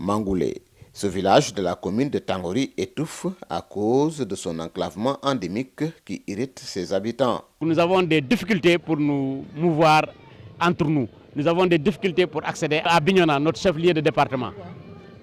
Mangoulé. Ce village de la commune de Tangori étouffe à cause de son enclavement endémique qui irrite ses habitants. Nous avons des difficultés pour nous mouvoir entre nous. Nous avons des difficultés pour accéder à Bignona, notre chef-lieu de département,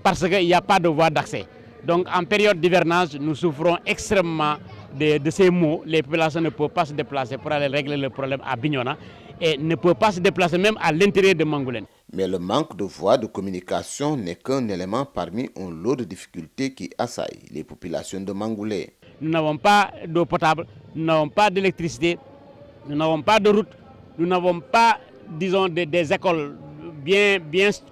parce qu'il n'y a pas de voie d'accès. Donc en période d'hivernage, nous souffrons extrêmement de ces maux. Les populations ne peuvent pas se déplacer pour aller régler le problème à Bignona et ne peuvent pas se déplacer même à l'intérieur de Mangoulène. Mais le manque de voies de communication n'est qu'un élément parmi un lot de difficultés qui assaillent les populations de Mangoulé. Nous n'avons pas d'eau potable, nous n'avons pas d'électricité, nous n'avons pas de route, nous n'avons pas, disons, des écoles bien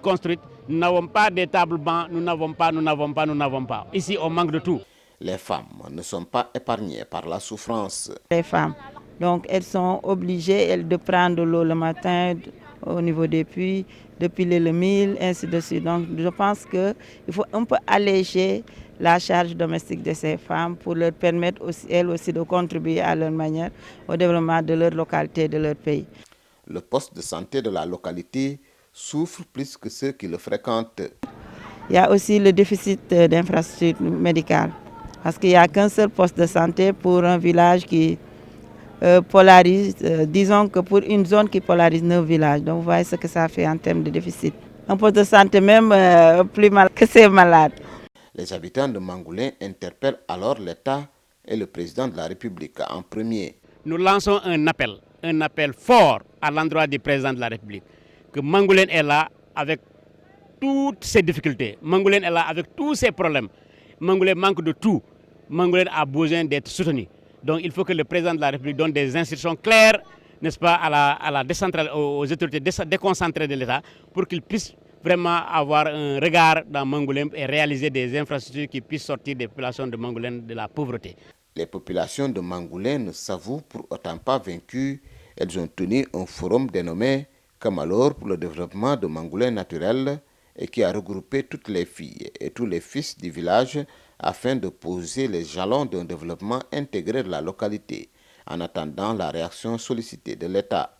construites, nous n'avons pas des tables bancs, nous n'avons pas. Ici, on manque de tout. Les femmes ne sont pas épargnées par la souffrance. Les femmes, donc elles sont obligées de prendre l'eau le matin au niveau des puits, de piler le mil, ainsi de suite. Donc je pense qu'il faut un peu alléger la charge domestique de ces femmes pour leur permettre aussi, elles aussi de contribuer à leur manière au développement de leur localité, de leur pays. Le poste de santé de la localité souffre plus que ceux qui le fréquentent. Il y a aussi le déficit d'infrastructures médicales parce qu'il n'y a qu'un seul poste de santé pour un village qui polarise, disons que pour une zone qui polarise 9 villages. Donc vous voyez ce que ça fait en termes de déficit. Un poste de santé même plus mal que ces malades. Les habitants de Mangoulé interpellent alors l'État et le président de la République en premier. Nous lançons un appel fort à l'endroit du président de la République, que Mangoulène est là avec toutes ses difficultés. Mangoulène est là avec tous ses problèmes. Mangoulène manque de tout. Mangoulène a besoin d'être soutenu. Donc il faut que le président de la République donne des instructions claires, n'est-ce pas, aux autorités déconcentrées de l'État pour qu'ils puissent vraiment avoir un regard dans Mangoulène et réaliser des infrastructures qui puissent sortir des populations de Mangoulène de la pauvreté. Les populations de Mangoulé ne s'avouent pour autant pas vaincues. Elles ont tenu un forum dénommé Kamalor pour le développement de Mangoulé naturel et qui a regroupé toutes les filles et tous les fils du village afin de poser les jalons d'un développement intégré de la localité, en attendant la réaction sollicitée de l'État.